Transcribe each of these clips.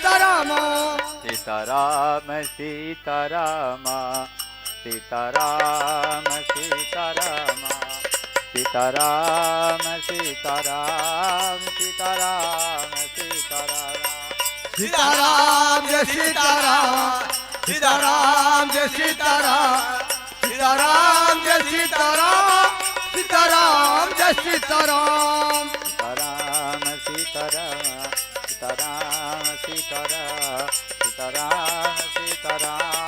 सीताराम सीताराम सीताराम सीताराम सीताराम सीताराम सीताराम सीताराम सीताराम सीताराम जय सीताराम सीताराम जय सीताराम सीताराम जय सीताराम सीताराम जय सीताराम सीताराम सीताराम सीताराम सीताराम सीताराम सीताराम सीताराम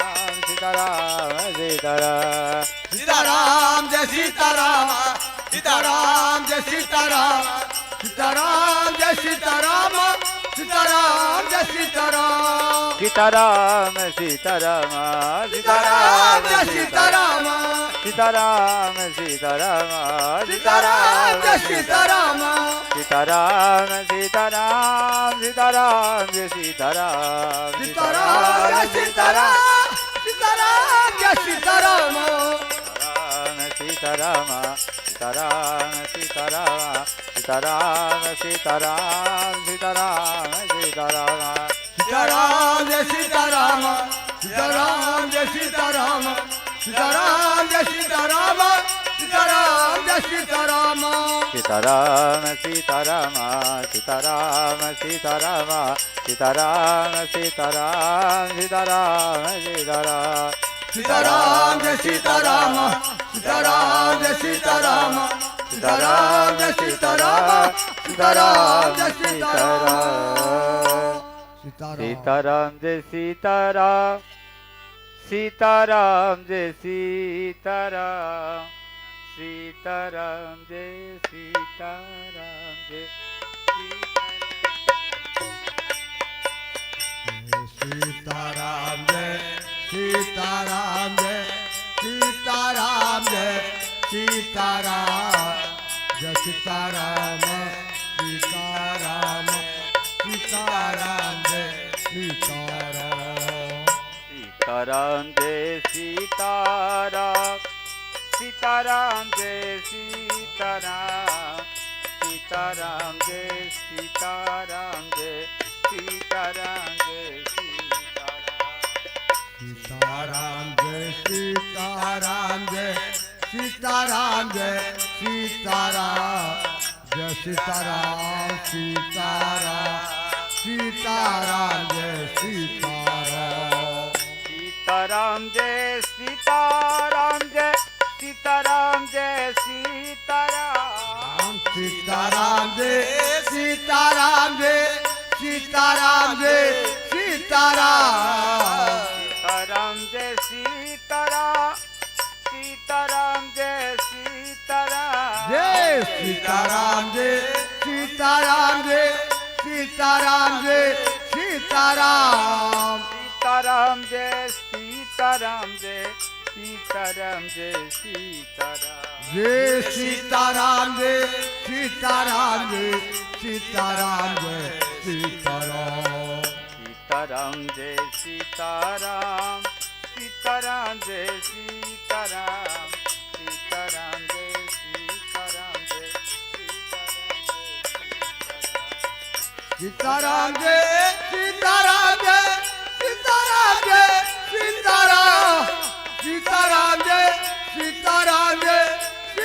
सीताराम सीताराम जय सीताराम सीताराम जय सीताराम सीताराम जय सीताराम सीताराम जय सीताराम सीताराम सीताराम सीताराम जय सीताराम सीताराम सीताराम सीताराम जय सीताराम सीताराम सीताराम सीताराम जय सीताराम सीताराम जय सीताराम सीताराम जय सीताराम सीताराम सीताराम सीताराम सीताराम सीताराम सीताराम सीताराम सीताराम जय सीताराम सीताराम जय सीताराम सीताराम जय सीताराम सीताराम जय सीताराम सीताराम सीताराम सीताराम सीताराम सीताराम सीताराम सीताराम सीताराम सीताराम जय सीताराम सीताराम जय सीताराम सीताराम जय सीताराम सीताराम जय सीताराम सीताराम जय सीताराम सीताराम जय सीताराम सीताराम जय सीताराम जय सीताराम जय सीताराम जय सीताराम जय सीताराम जय सीताराम सीताराम सीताराम जय सीताराम सीताराम जय सीताराम सीताराम जय सीताराम सीताराम जय सीताराम जय सीताराम जय सीताराम जय सीताराम जय सीताराम जय सीताराम जय सीताराम सीताराम सीताराम जय सीताराम सीताराम जय सीताराम जय सीताराम जय सीताराम सीताराम जय सीताराम जय सीताराम जय सीताराम सीताराम जय सीताराम सीताराम जय सीताराम जय सीताराम जय सीताराम जय सीताराम जय सीताराम सीताराम जय सीताराम जय सीताराम जय सीताराम जय सीताराम जय सीताराम जय सीताराम जय सीताराम सीताराम जय सीताराम सीताराम जय सीताराम सीताराम जय सीताराम जय सीताराम जय सीताराम जय सीताराम जय सीताराम सीताराम जय सीताराम जय सीताराम जय सीताराम सीताराम जय सीताराम सीताराम जय सीताराम सीताराम जय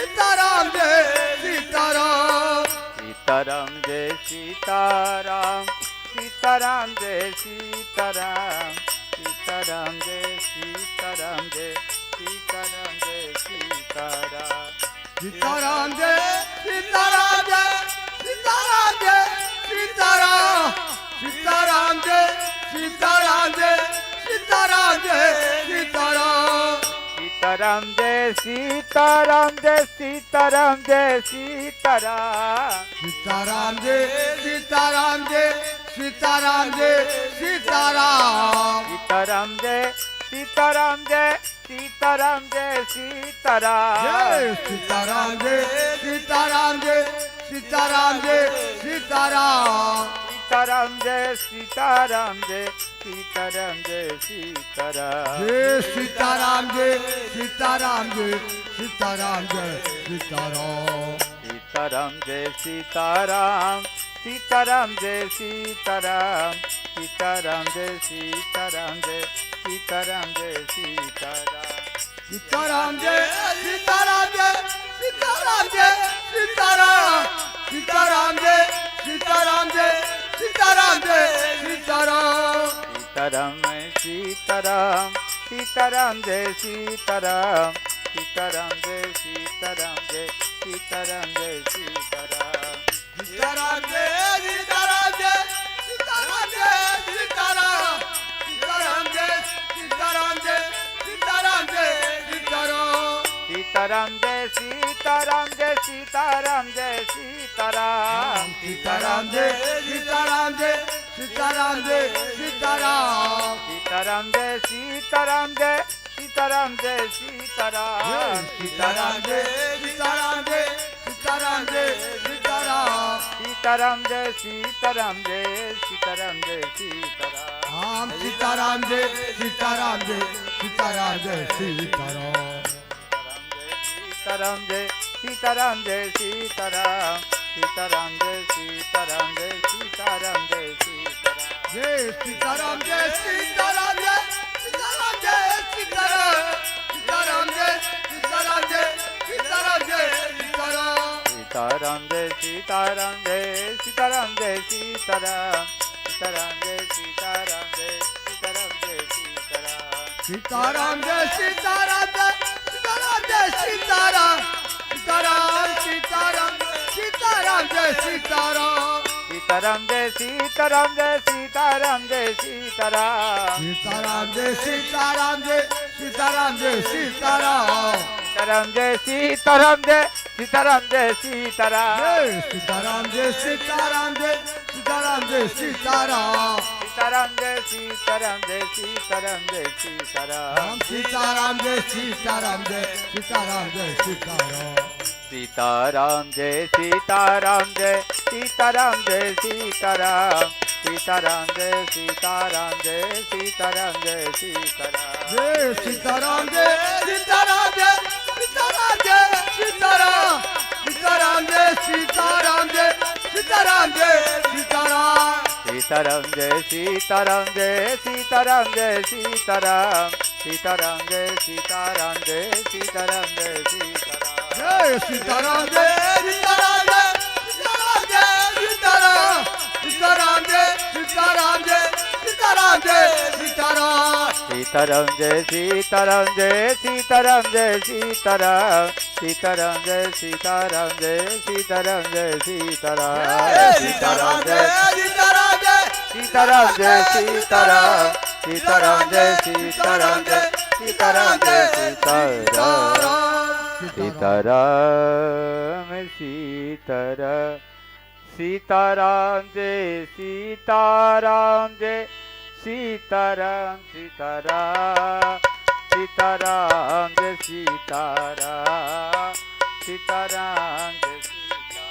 सीताराम जय सीताराम जय सीताराम सीताराम जय सीताराम जय सीताराम जय सीताराम सीताराम जय सीताराम जय सीताराम जय सीताराम सीताराम जय सीताराम जय सीताराम जय सीताराम सीताराम जय सीताराम जय सीताराम जय सीताराम सीताराम जय सीताराम जय सीताराम जय सीताराम जय सीताराम जय सीताराम जय सीताराम जय सीताराम सीताराम जय सीताराम जय सीताराम जय सीताराम जय सीताराम जय सीताराम जय सीताराम जय सीताराम सीताराम जय सीताराम सीताराम जय सीताराम सीताराम जय सीताराम जय सीताराम जय सीताराम सीताराम जय सीताराम जय सीताराम जय सीताराम सीताराम जय सीताराम जय सीताराम जय सीताराम सीताराम सीताराम सीताराम जय सीताराम सीताराम जय सीताराम जय सीताराम जय सीताराम सीताराम जय सीताराम जय सीताराम जय सीताराम सीताराम जय सीताराम जय सीताराम जय सीताराम सीताराम जय सीताराम जय सीताराम जय सीताराम सीताराम जय सीताराम जय सीताराम जय सीताराम सीताराम जय सीताराम जय सीताराम जय सीताराम सीताराम जय सीताराम जय सीताराम जय सीताराम सीताराम जय सीताराम जय सीताराम जय सीताराम राम सीताराम जय सीताराम जय सीताराम जय सीताराम सीताराम जय सीताराम जय सीताराम सीताराम जय सीताराम जय सीताराम जय सीताराम जय सीताराम जय सीताराम जय सीताराम जय सीताराम सीताराम जय सीताराम जय सीताराम जय सीताराम सीताराम जय सीताराम जय सीताराम जय सीताराम सीताराम जय सीताराम जय सीताराम जय सीताराम सीताराम जय सीताराम जय सीताराम जय सीताराम सीताराम सीताराम सीताराम जय सीताराम सीताराम जय सीताराम जय सीताराम जय सीताराम सीताराम जय सीताराम जय सीताराम जय सीताराम सीताराम जय सीताराम जय सीताराम जय सीताराम जय सीताराम जय सीताराम जय सीताराम जय सीताराम सीताराम जय सीताराम जय सीताराम जय सीताराम राम सीताराम जय सीताराम जय सीताराम जय सीताराम सीताराम जय सीताराम जय सीताराम जय सीताराम सीताराम जय सीताराम जय सीताराम जय सीताराम जय सीताराम जय सीताराम जय सीताराम जय सीताराम सीताराम जय सीताराम जय सीताराम जय सीताराम सीताराम जय सीताराम जय सीताराम जय सीताराम सीताराम जय सीताराम जय सीताराम जय सीताराम जय सीताराम जय सीताराम जय सीताराम जय सीताराम सीताराम जय सीताराम जय सीताराम जय सीताराम सीताराम जय सीताराम जय सीताराम जय सीताराम सीताराम जय सीताराम जय सीताराम जय सीताराम सीताराम जय सीताराम जय सीताराम जय सीताराम सीताराम जय सीताराम जय सीताराम जय सीताराम सीताराम सीताराम सीताराम जय सीताराम जय सीताराम सीताराम सीताराम जय सीताराम सीताराम जय सीताराम जय सीताराम जय सीताराम सीताराम सीताराम जय सीताराम सीताराम जय सीताराम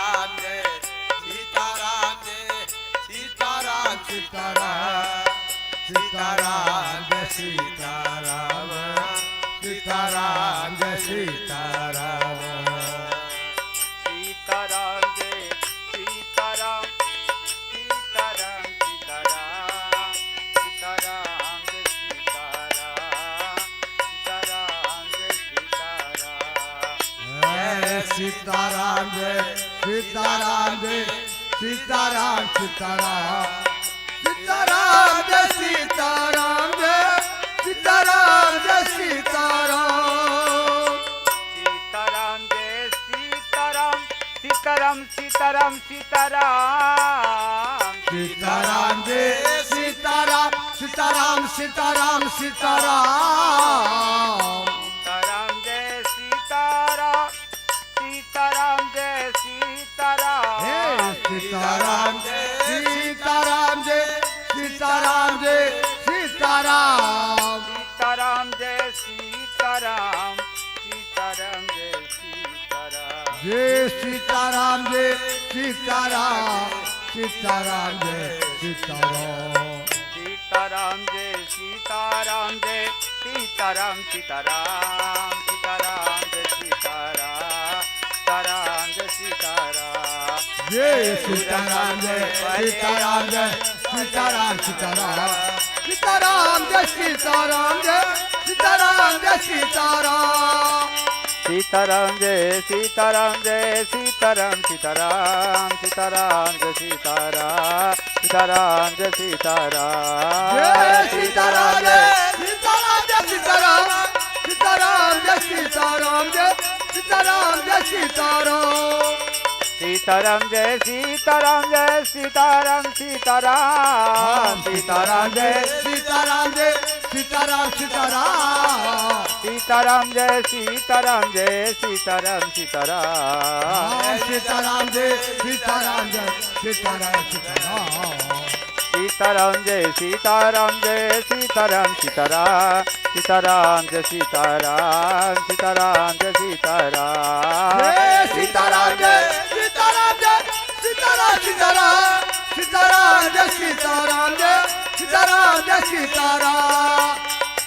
सीताराम जय सीताराम सीताराम सीताराम सीताराम जय सीताराम सीताराम जय सीताराम सीताराम जय सीताराम जय सीताराम सीताराम सीताराम जय सीताराम जय सीताराम जय सीताराम सीताराम जय सीताराम सीताराम सीताराम सीताराम सीताराम जय सीताराम सीताराम सीताराम सीताराम सीताराम जय सीताराम सीताराम जय सीताराम हे सीताराम जय सीताराम जय सीताराम जय सीताराम सीताराम जय सीताराम सीताराम जय सीताराम जय सीताराम जय सीताराम सीताराम जय सीताराम सीताराम जय सीताराम जय सीताराम सीताराम सीताराम जय सीताराम सीताराम जय सीताराम जय सीताराम जय सीताराम जय सीताराम सीताराम सीताराम जय सीताराम जय सीताराम जय सीताराम सीताराम जय सीताराम जय सीताराम सीताराम सीताराम जय सीताराम सीताराम जय सीताराम जय सीताराम जय सीताराम जय सीताराम सीताराम जय सीताराम जय सीताराम जय सीताराम सीताराम जय सीताराम जय सीताराम सीताराम सीताराम जय सीताराम जय सीताराम सीताराम सीताराम जय सीताराम जय सीताराम सीताराम सीताराम जय सीताराम जय सीताराम सीताराम सीताराम जय सीताराम जय सीताराम सीताराम सीताराम जय सीताराम सीताराम जय सीताराम सीताराम जय सीताराम जय सीताराम सीताराम सीताराम जय सीताराम जय सीताराम जय सीताराम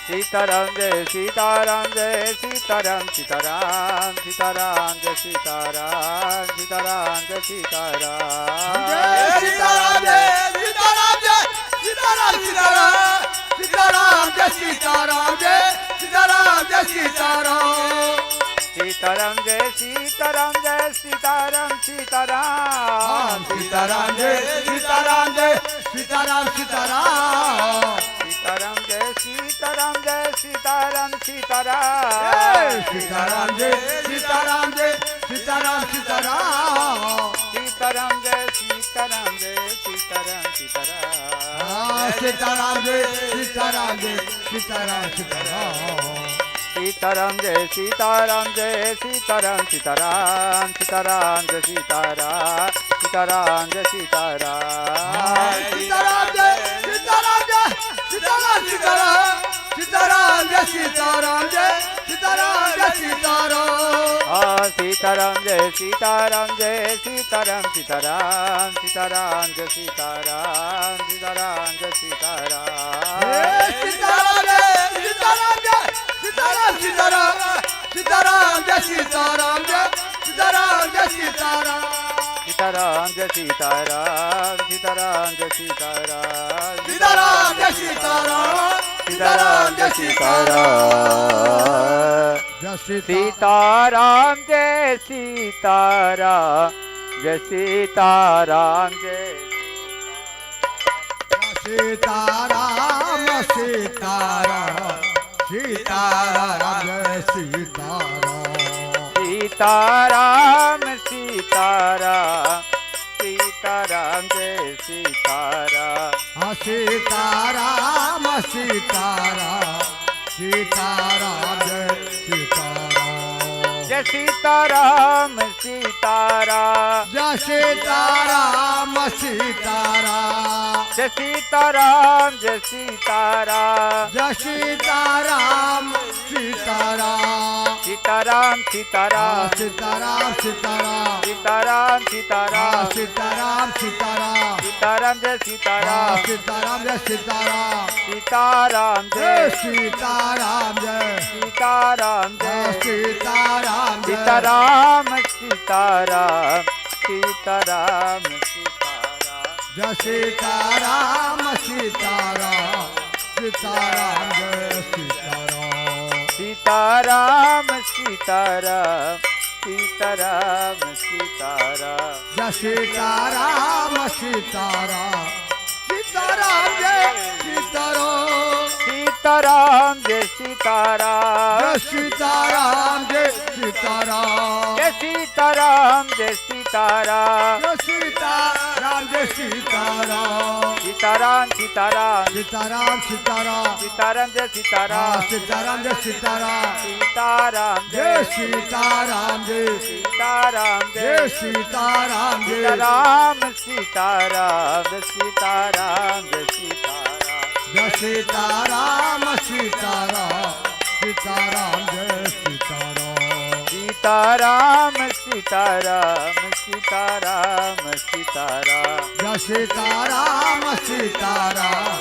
सीताराम जय सीताराम जय सीताराम सीताराम सीताराम जय सीताराम सीताराम जय सीताराम सीताराम जय सीताराम जय सीताराम सीताराम सीताराम जय सीताराम जय सीताराम जय सीताराम सीताराम जय सीताराम जय सीताराम सीताराम सीताराम जय सीताराम जय सीताराम सीताराम सीताराम जय सीताराम जय सीताराम सीताराम सीताराम जय सीताराम जय सीताराम सीताराम सीताराम जय सीताराम जय सीताराम सीताराम सीताराम जय सीताराम जय सीताराम सीताराम सीताराम जय सीताराम जय सीताराम सीताराम सीताराम जय सीताराम सीताराम जय सीताराम सीताराम जय सीताराम जय सीताराम सीताराम सीताराम जय सीताराम जय सीताराम जय सीताराम सीताराम जय सीताराम जय सीताराम सीताराम सीताराम जय सीताराम सीताराम जय सीताराम सीताराम जय सीताराम जय सीताराम सीताराम सीताराम जय सीताराम जय सीताराम जय सीताराम सीताराम जय सीताराम सीताराम जय सीताराम सीताराम जय सीताराम सीताराम जय सीताराम जय सीताराम जय सीताराम जय सीताराम जय सीताराम सीताराम सीताराम जय सीताराम सीताराम सीताराम सीताराम जय सीताराम सीताराम सीताराम सीताराम जय सीताराम जय सीताराम सीताराम जय सीताराम सीताराम जय सीताराम जय सीताराम जय सीताराम सीताराम सीताराम सीताराम सीताराम सीताराम सीताराम सीताराम सीताराम सीताराम सीताराम जय सीताराम सीताराम जय सीताराम सीताराम जय सीताराम जय सीताराम जय सीताराम जय सीताराम सीताराम सीताराम सीताराम जय सीताराम सीताराम सीताराम जय सीताराम सीताराम सीताराम सीताराम सीताराम जय सीताराम सीताराम सीताराम जय सीताराम सीताराम जय सीताराम जय सीताराम जय सीताराम जय सीताराम जय सीताराम जय सीताराम जय सीताराम सीताराम सीताराम सीताराम सीताराम सीताराम जय सीताराम सीताराम जय सीताराम सीताराम जय जय सीताराम जय सीताराम जय जय सीताराम जय सीताराम सीताराम सीताराम जय सीताराम जय सीताराम सीताराम सीताराम जय सीताराम सीताराम सीताराम सीताराम सीताराम जय सीताराम सीताराम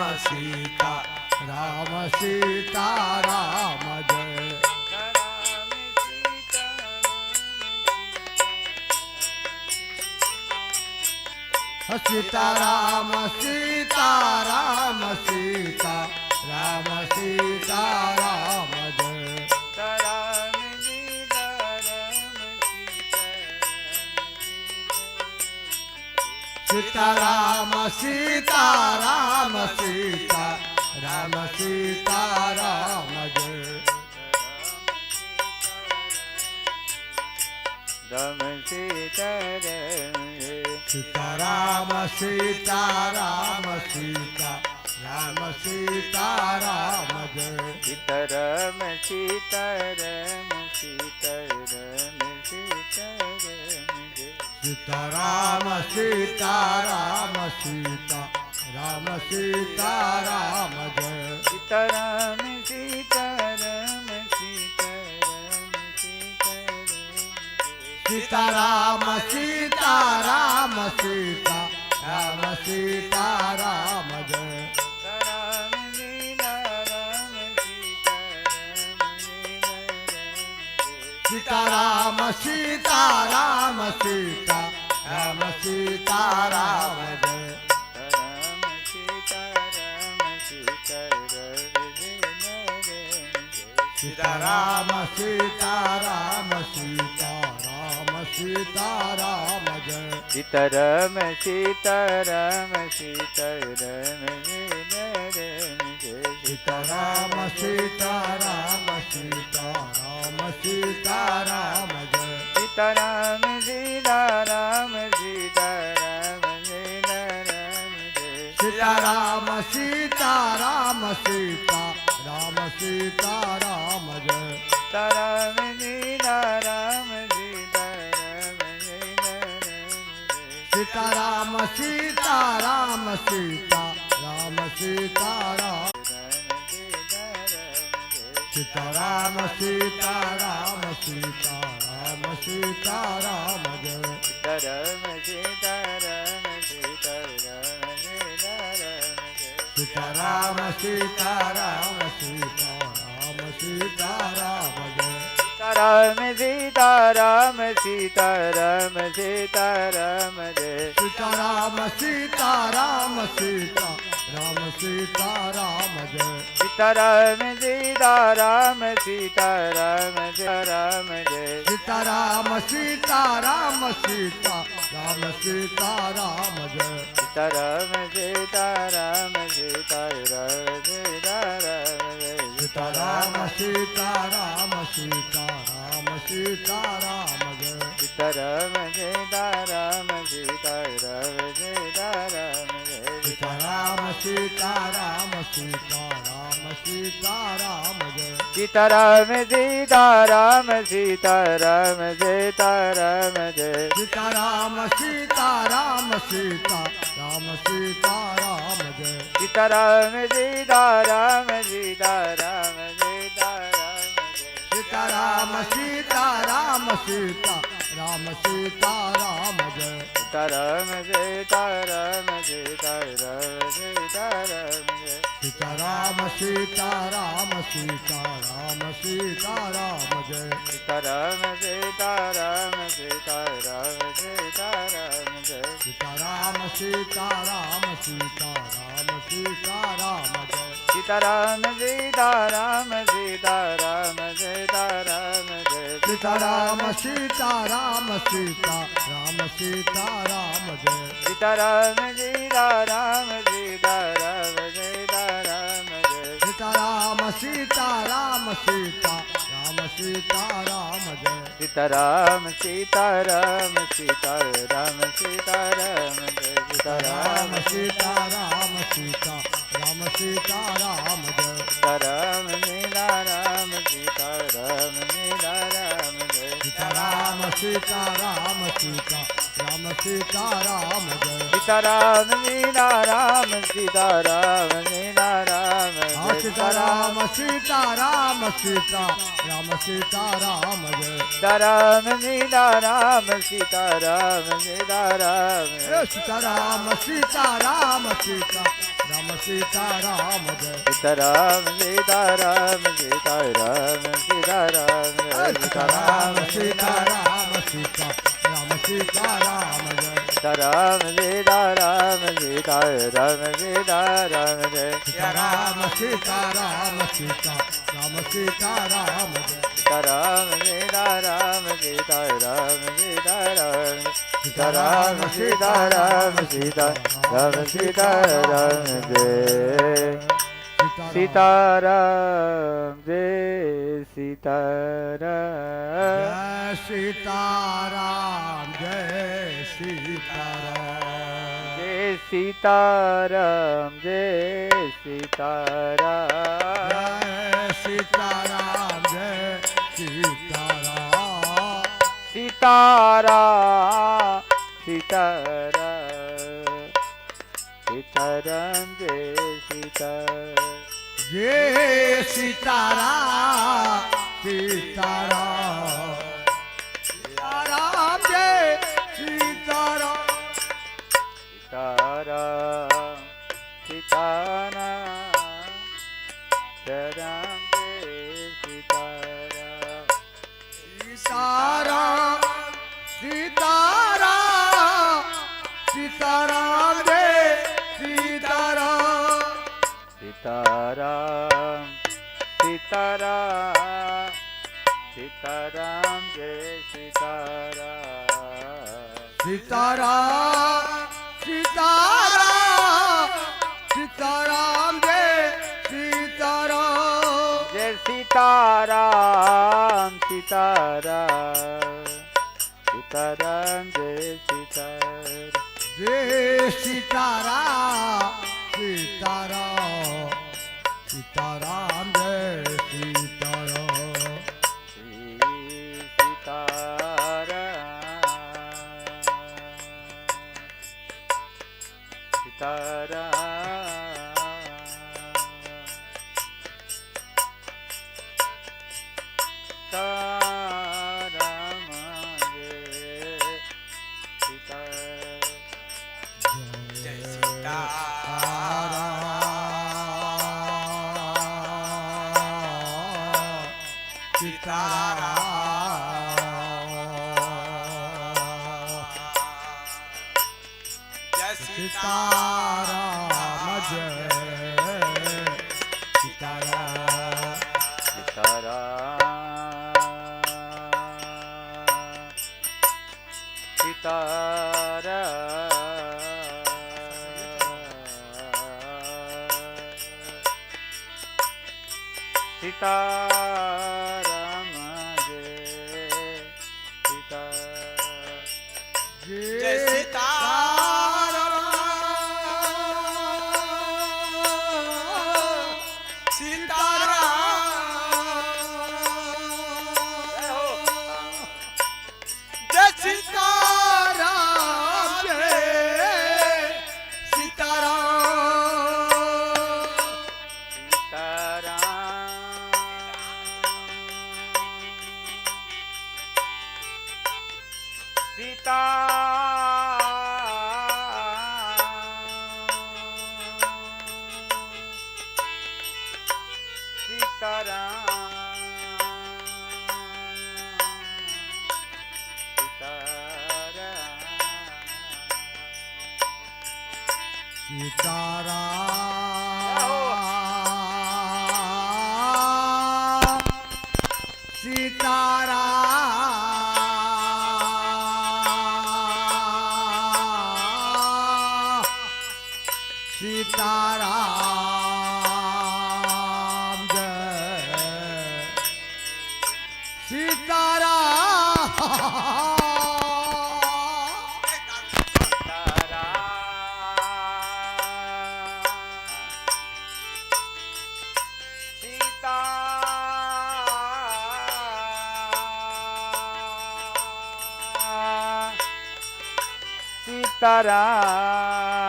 सीता राम सीता राम जय सीता राम सीता राम सीता राम सीता राम जय सीता राम सीता राम सीता राम सीता राम जय राम सीता सीता राम सीता राम सीता राम सीता राम जय सीताराम सीताराम सीताराम सीताराम जय सीता राम सीता राम सीता राम सीता राम जय सीताराम सीताराम सीताराम सीताराम सीता राम सीता राम सीता राम सीता राम जय राम लीला राम सीताराम लीला राम सीता राम सीता राम सीता राम सीता राम सीता राम सीता राम सीता राम जय सीताराम सीताराम सीताराम सीता राम सीता राम सीता राम सीता राम जय सीताराम सीताराम सीताराम सीताराम सीता राम सीता राम सीता राम सीता राम जय सीताराम सीताराम सीताराम सीता राम सीता राम सीता राम सीता राम सीता राम सीता राम सीता राम जय सीताराम सीताराम सीताराम सीताराम सीता राम सीता राम सीता राम सीता राम जय सीताराम सीताराम सीताराम सीताराम जय सीता राम सीता राम सीता राम सीता राम जय सीताराम सीताराम सीताराम सीताराम जय सीता राम सीता राम सीता राम सीता राम जय सीताराम सीताराम सीताराम सीताराम जय सीता राम सीता राम सीता राम सीता राम जय सीताराम सीताराम सीताराम सीताराम जय सीता राम सीता राम सीता राम सीता राम जय सीताराम सीताराम सीताराम सीताराम जय सीता राम सीता राम सीता राम सीता राम जय सीताराम सीताराम सीताराम सीताराम जय सीता राम सीता राम सीता राम सीता राम जय सीताराम सीताराम सीताराम सीताराम जय सीता राम सीता राम सीता राम सीता राम जय सीताराम सीताराम सीताराम सीताराम जय सीता राम सीता राम सीता राम सीता राम जय सीताराम सीताराम सीताराम सीताराम जय सीता राम सीता राम सीता राम सीता राम जय सीताराम सीताराम सीताराम सीताराम जय सीता राम सीता राम सीता राम सीता राम जय सीताराम सीताराम सीताराम सीताराम जय राम सीताराम सीता राम सीता राम जय सीताराम सीताराम सीताराम सीताराम जय सीताराम सीताराम सीता राम सीताराम जय सीताराम सीताराम सीताराम सीताराम हाँ सीताराम सीताराम सीता राम सीताराम जय सीताराम सीताराम सीताराम सीताराम सीताराम सीताराम सीता राम सीताराम जय सीताराम सीताराम सीताराम सीताराम सीताराम सीताराम सीताराम सीताराम सीताराम जय सीताराम सीताराम सीताराम सीताराम जय सीताराम सीताराम सीताराम सीताराम जय सीताराम सीताराम सीताराम सीताराम सीताराम सीताराम सीताराम सीताराम जय सीताराम जय सीताराम जय सीताराम जय सीताराम जय सीताराम जय सीताराम जय सीताराम जय सीताराम सीताराम सीताराम सीताराम जय सीताराम जय सीताराम सीताराम सीताराम जय सीताराम सीताराम सीताराम सीताराम जय सीताराम सीताराम सीताराम सीताराम जय सीताराम सीताराम सीताराम सीताराम जय सीताराम सीताराम सीताराम सीताराम जय सीताराम जय सीताराम सीताराम सीताराम जय सीताराम जय सीताराम सीताराम सीताराम जय सीताराम जय सीता जय सीताराम जय सीताराम सीताराम जय जय सीताराम जय सीताराम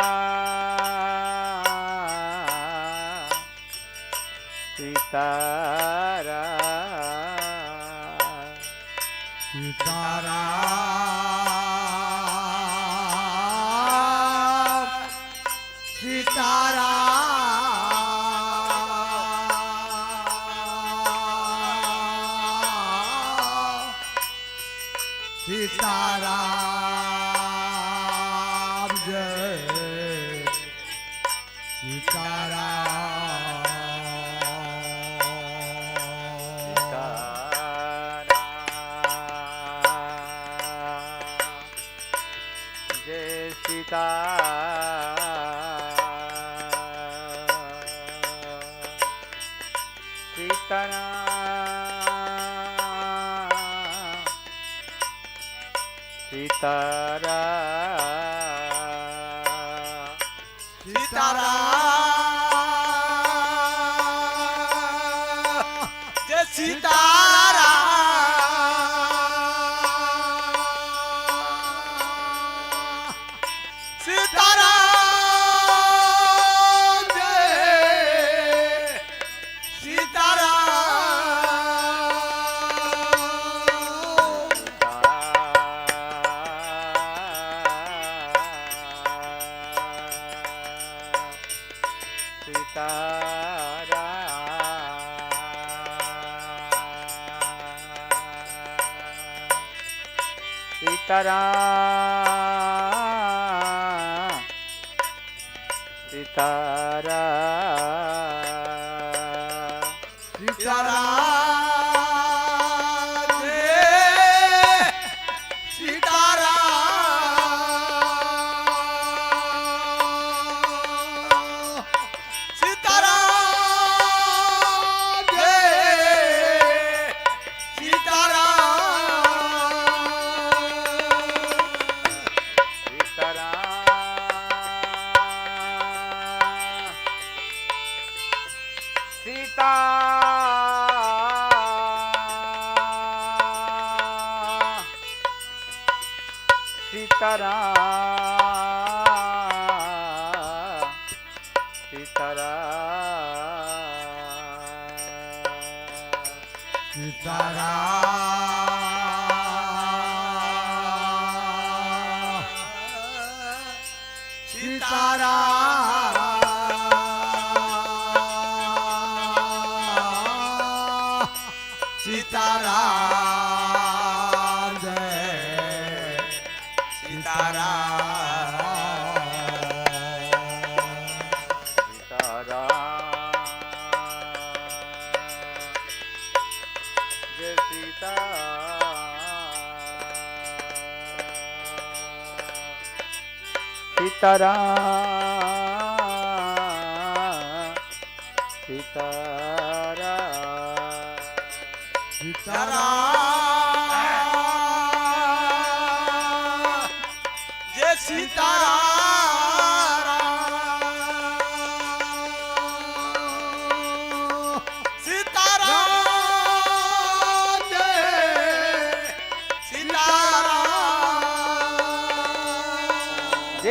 जय सीताराम सीताराम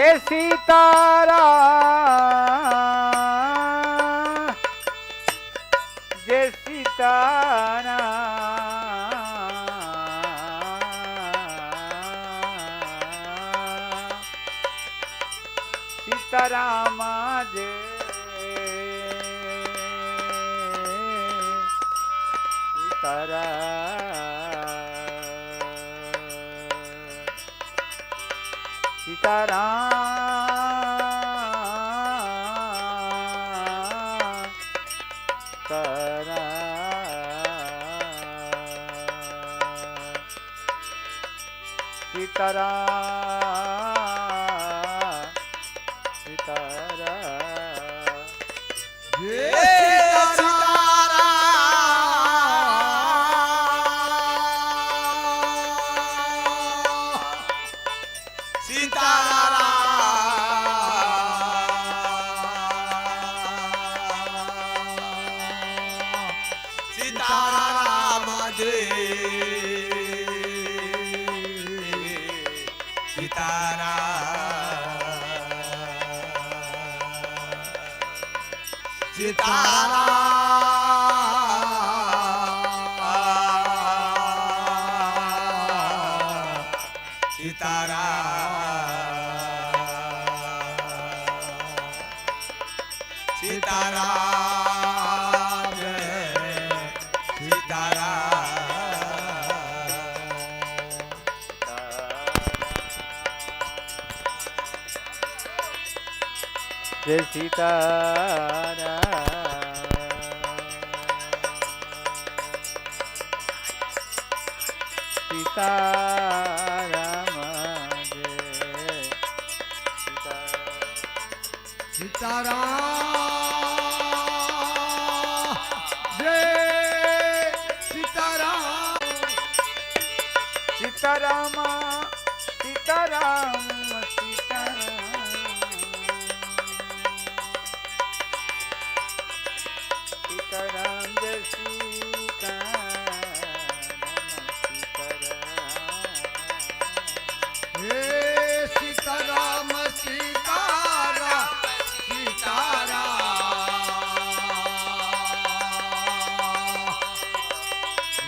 जय सीताराम जय सीताराम सीताराम जय सीताराम सीताराम जय सीताराम सीताराम जय सीताराम सीताराम जय सीताराम सीताराम सीताराम सीताराम जय सीताराम हे सीताराम सीताराम सीताराम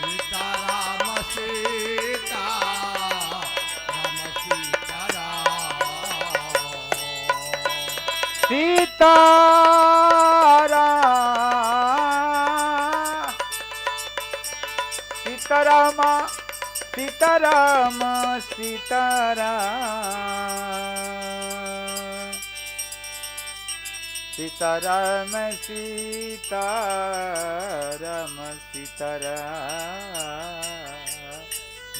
सीताराम सीताराम सीताराम सीताराम सीताराम सीताराम सीताराम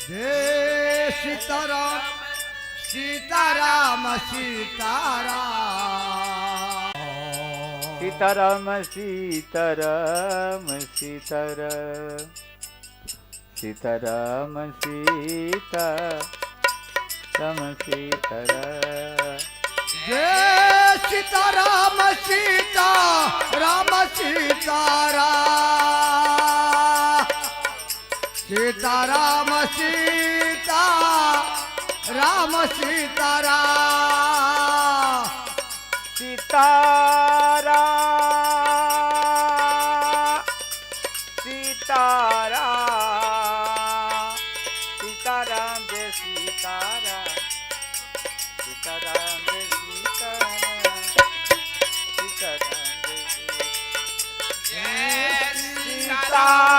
जय सीताराम सीताराम सीताराम सीताराम सीताराम सीताराम सीताराम सीताराम जय सीताराम सीताराम सीताराम सीताराम सीताराम सीताराम सीताराम सीताराम जय सीताराम सीताराम जय सीताराम सीताराम जय जय सीताराम